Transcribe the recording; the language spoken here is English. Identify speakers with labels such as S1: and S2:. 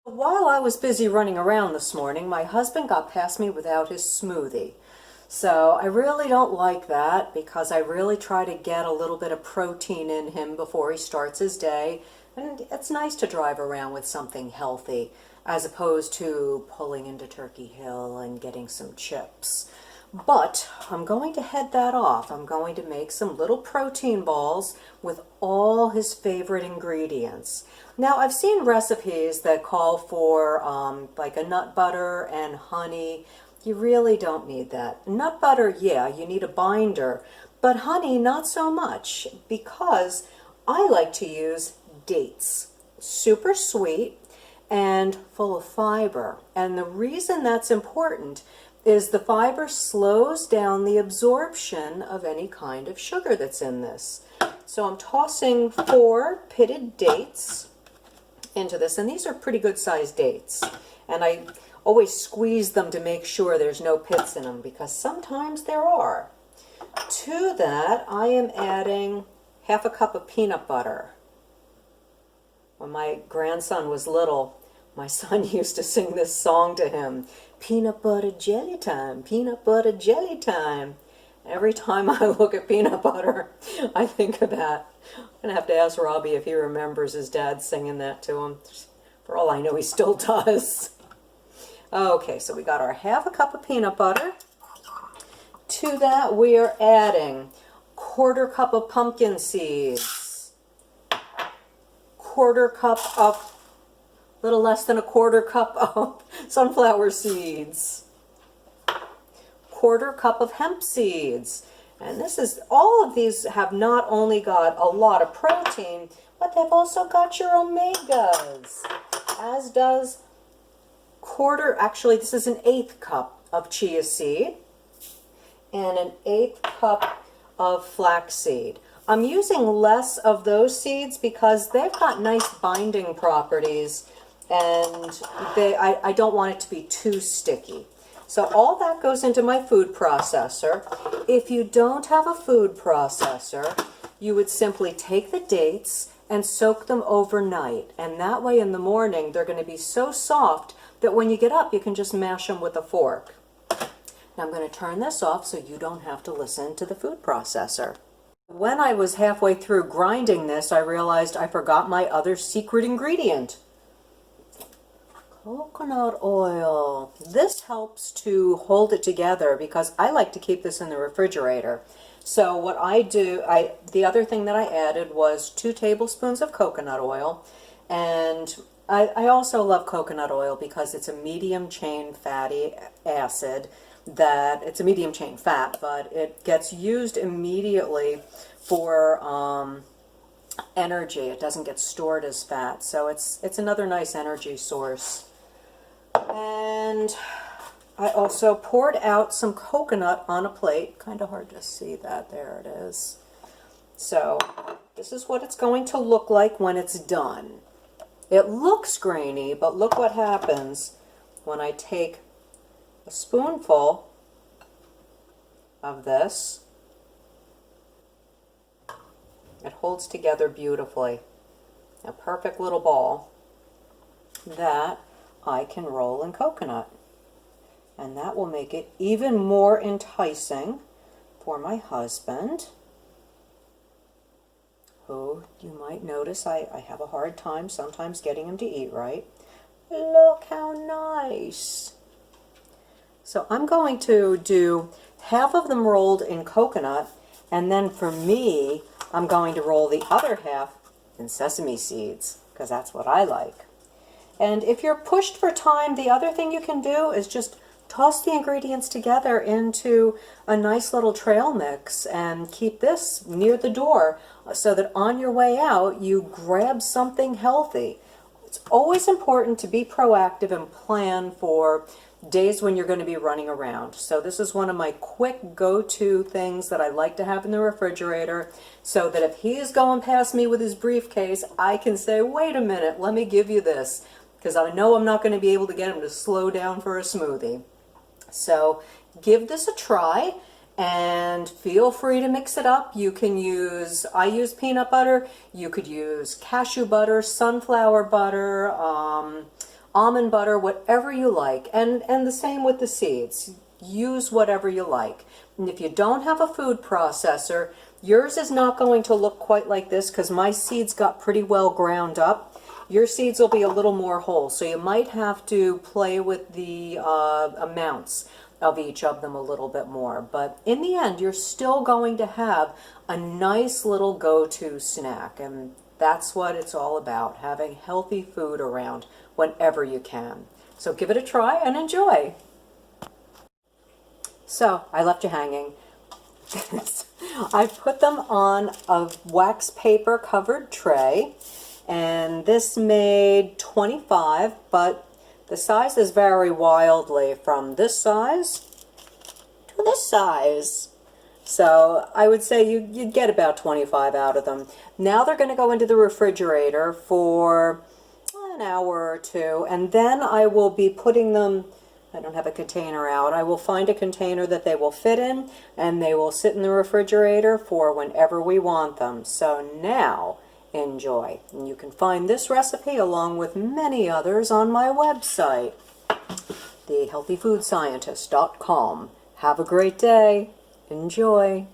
S1: While I was busy running around this morning, my husband got past me without his smoothie. So I really don't like that because I really try to get a little bit of protein in him before he starts his day. And it's nice to drive around with something healthy as opposed to pulling into Turkey Hill and getting some chips. But I'm going to head that off. I'm going to make some little protein balls with all his favorite ingredients. Now, I've seen recipes that call for like a nut butter and honey. You really don't need that. Nut butter, yeah, you need a binder, but honey, not so much because I like to use dates. Super sweet and full of fiber. And the reason that's important is the fiber slows down the absorption of any kind of sugar that's in this. So I'm tossing 4 pitted dates into this, and these are pretty good sized dates. And I always squeeze them to make sure there's no pits in them because sometimes there are. To that, I am adding half a cup of peanut butter. When my grandson was little, my son used to sing this song to him, peanut butter jelly time, peanut butter jelly time. Every time I look at peanut butter, I think of that. I'm going to have to ask Robbie if he remembers his dad singing that to him. For all I know, he still does. Okay, so we got our half a cup of peanut butter. To that, we are adding 1/4 cup of pumpkin seeds, 1/4 cup of little less than 1/4 cup of sunflower seeds, 1/4 cup of hemp seeds. And this is, all of these have not only got a lot of protein, but they've also got your omegas, as does actually this is an 1/8 cup of chia seed and an 1/8 cup of flaxseed. I'm using less of those seeds because they've got nice binding properties and I don't want it to be too sticky. So all that goes into my food processor. If you don't have a food processor, you would simply take the dates and soak them overnight. And that way in the morning, they're going to be so soft that when you get up, you can just mash them with a fork. Now I'm going to turn this off so you don't have to listen to the food processor. When I was halfway through grinding this, I realized I forgot my other secret ingredient. Coconut oil. This helps to hold it together because I like to keep this in the refrigerator. So what I do, the other thing that I added was 2 tablespoons of coconut oil, and I also love coconut oil because it's a medium chain fatty acid that it's a medium chain fat, but it gets used immediately for energy. It doesn't get stored as fat, so it's another nice energy source. And I also poured out some coconut on a plate. Kind of hard to see that. There it is. So this is what it's going to look like when it's done. It looks grainy, but look what happens when I take a spoonful of this. It holds together beautifully. A perfect little ball that I can roll in coconut. And that will make it even more enticing for my husband, who you might notice I have a hard time sometimes getting him to eat right. Look how nice. So I'm going to do half of them rolled in coconut, and then for me, I'm going to roll the other half in sesame seeds, because that's what I like. And if you're pushed for time, the other thing you can do is just toss the ingredients together into a nice little trail mix and keep this near the door so that on your way out you grab something healthy. It's always important to be proactive and plan for days when you're going to be running around. So this is one of my quick go-to things that I like to have in the refrigerator so that if he is going past me with his briefcase, I can say, wait a minute, let me give you this, because I know I'm not going to be able to get him to slow down for a smoothie. So give this a try and feel free to mix it up. You can use, I use peanut butter, you could use cashew butter, sunflower butter, almond butter, whatever you like. And the same with the seeds. Use whatever you like. And if you don't have a food processor, yours is not going to look quite like this because my seeds got pretty well ground up. Your seeds will be a little more whole, so you might have to play with the amounts of each of them a little bit more. But in the end, you're still going to have a nice little go-to snack, and that's what it's all about, having healthy food around whenever you can. So give it a try and enjoy. So I left you hanging. I put them on a wax paper covered tray, and this made 25, but the sizes vary wildly from this size to this size. So I would say you'd get about 25 out of them. Now they're going to go into the refrigerator for an hour or two, and then I will be putting them, I don't have a container out, I will find a container that they will fit in, and they will sit in the refrigerator for whenever we want them. So now, enjoy. And you can find this recipe along with many others on my website, thehealthyfoodscientist.com. Have a great day. Enjoy.